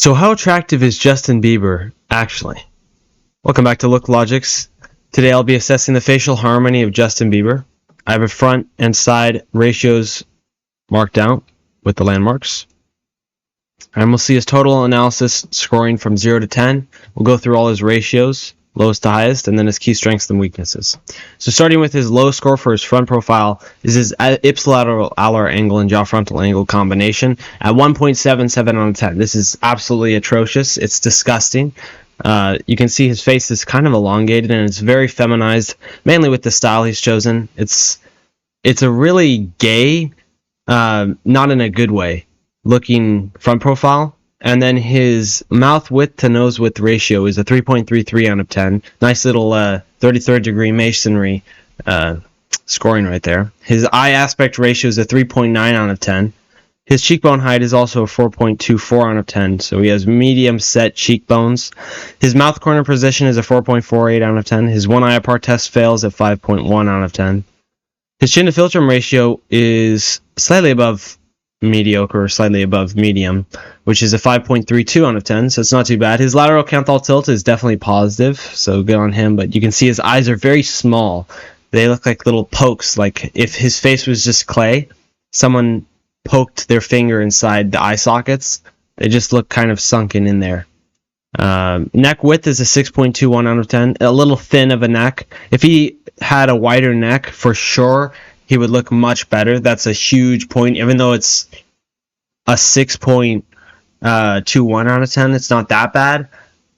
So how attractive is Justin Bieber, actually? Welcome back to LookLogix. Today I'll be assessing the facial harmony of Justin Bieber. I have a front and side ratios marked out with the landmarks. And we'll see his total analysis scoring from 0 to 10. We'll go through all his ratios, lowest to highest, and then his key strengths and weaknesses. So starting with his low score for his front profile is his ipsilateral alar angle and jaw frontal angle combination at 1.77 out of 10. This is absolutely atrocious. It's disgusting. You can see his face is kind of elongated and it's very feminized, mainly with the style he's chosen. It's a really gay, not in a good way, looking front profile. And then his mouth width to nose width ratio is a 3.33 out of 10. Nice little 33rd degree masonry scoring right there. His eye aspect ratio is a 3.9 out of 10. His cheekbone height is also a 4.24 out of 10, so he has medium set cheekbones. His mouth corner position is a 4.48 out of 10. His one eye apart test fails at 5.1 out of 10. His chin to philtrum ratio is slightly above mediocre or slightly above medium, which is a 5.32 out of 10, so it's not too bad. His lateral canthal tilt is definitely positive, so good on him, but you can see his eyes are very small. They look like little pokes, like if his face was just clay, someone poked their finger inside the eye sockets. They just look kind of sunken in there. Neck width is a 6.21 out of 10, a little thin of a neck. If he had a wider neck, for sure, he would look much better. That's a huge point. Even though it's a 6.21 out of 10, it's not that bad.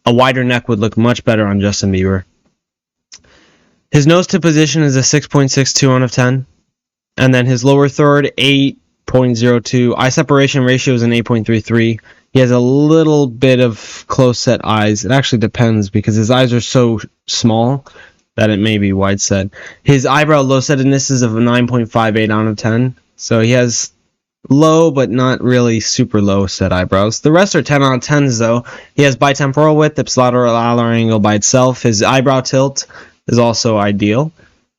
A wider neck would look much better on Justin Bieber. His nose to position is a 6.62 out of 10. And then his lower third, 8.02. Eye separation ratio is an 8.33. He has a little bit of close set eyes. It actually depends because his eyes are so small that it may be wide set. His eyebrow low settedness is of a 9.58 out of 10. So he has low but not really super low set eyebrows. The rest are 10 out of 10s though. He has bitemporal width, ipsilateral alar angle by itself. His eyebrow tilt is also ideal.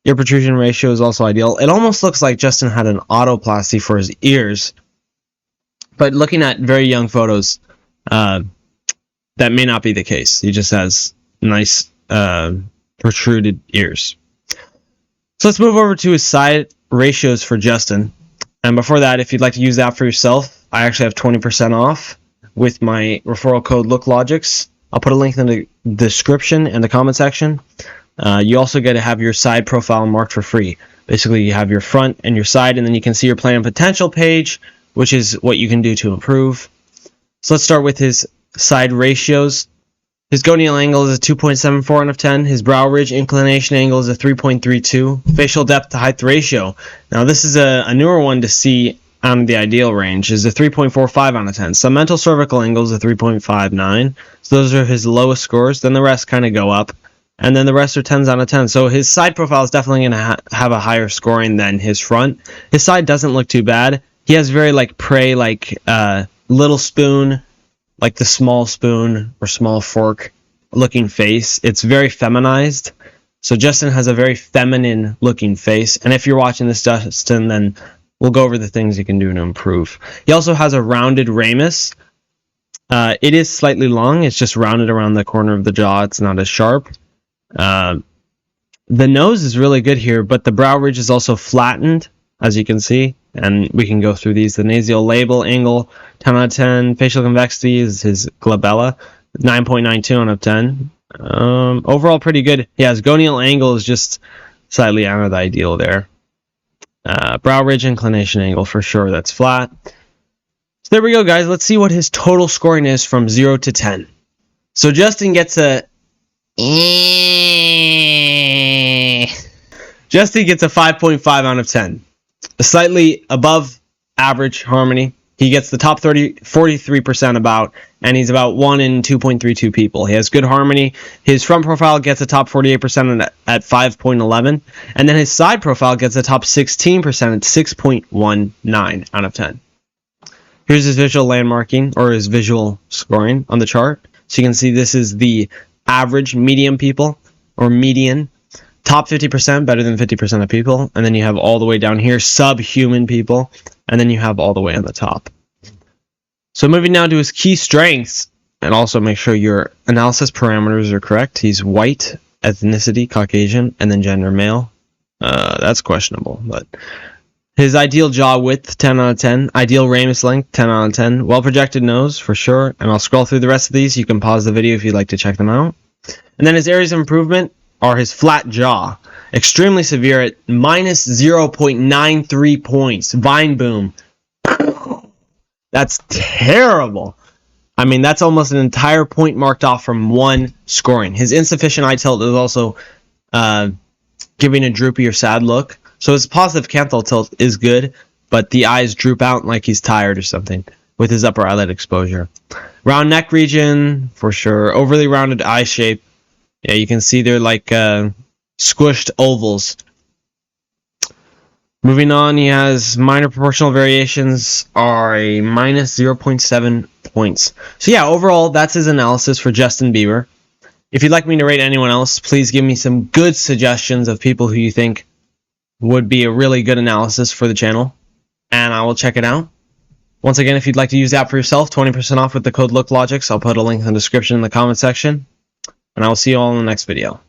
Ear protrusion ratio is also ideal. It almost looks like Justin had an autoplasty for his ears. But looking at very young photos, that may not be the case. He just has nice protruded ears. So let's move over to his side ratios for Justin. And before that, if you'd like to use that for yourself, I actually have 20% off with my referral code LookLogix. I'll put a link in the description and the comment section. You also get to have your side profile marked for free. Basically, you have your front and your side, and then you can see your plan and potential page, which is what you can do to improve. So let's start with his side ratios. His gonial angle is a 2.74 out of 10. His brow ridge inclination angle is a 3.32. Facial depth to height ratio. Now this is a newer one to see on the ideal range. Is a 3.45 out of 10. Submental cervical angle is a 3.59. So those are his lowest scores. Then the rest kind of go up. And then the rest are 10s out of 10. So his side profile is definitely going to have a higher scoring than his front. His side doesn't look too bad. He has very like prey, like little spoon, like the small spoon or small fork looking face. It's very feminized. So Justin has a very feminine looking face. And if you're watching this, Justin, then we'll go over the things you can do to improve. He also has a rounded ramus. It is slightly long. It's just rounded around the corner of the jaw. It's not as sharp. The nose is really good here, but the brow ridge is also flattened, as you can see. And we can go through these. The nasal label angle, 10 out of 10. Facial convexity is his glabella, 9.92 out of 10. Overall, pretty good. Yeah, his gonial angle is just slightly out of the ideal there. Brow ridge inclination angle, for sure, that's flat. So there we go, guys. Let's see what his total scoring is from 0 to 10. So Justin gets a 5.5 out of 10. Slightly above average harmony. He gets the top 43% about, and he's about 1 in 2.32 people. He has good harmony. His front profile gets a top 48% at 5.11, and then his side profile gets a top 16% at 6.19 out of 10. Here's his visual landmarking, or his visual scoring on the chart. So you can see this is the average medium people, or median. Top 50%, better than 50% of people. And then you have all the way down here, subhuman people. And then you have all the way on the top. So moving now to his key strengths. And also make sure your analysis parameters are correct. He's white, ethnicity, Caucasian, and then gender male. That's questionable, but his ideal jaw width, 10 out of 10. Ideal ramus length, 10 out of 10. Well-projected nose, for sure. And I'll scroll through the rest of these. You can pause the video if you'd like to check them out. And then his areas of improvement are his flat jaw. Extremely severe at minus 0.93 points. Vine boom. That's terrible. I mean, that's almost an entire point marked off from one scoring. His insufficient eye tilt is also giving a droopy or sad look. So his positive canthal tilt is good, but the eyes droop out like he's tired or something with his upper eyelid exposure. Round neck region, for sure. Overly rounded eye shape. Yeah, you can see they're like squished ovals. Moving on, he has minor proportional variations are a minus 0.7 points. So yeah, overall, that's his analysis for Justin Bieber. If you'd like me to rate anyone else, please give me some good suggestions of people who you think would be a really good analysis for the channel, and I will check it out. Once again, if you'd like to use the app for yourself, 20% off with the code LookLogix. I'll put a link in the description in the comment section, and I will see you all in the next video.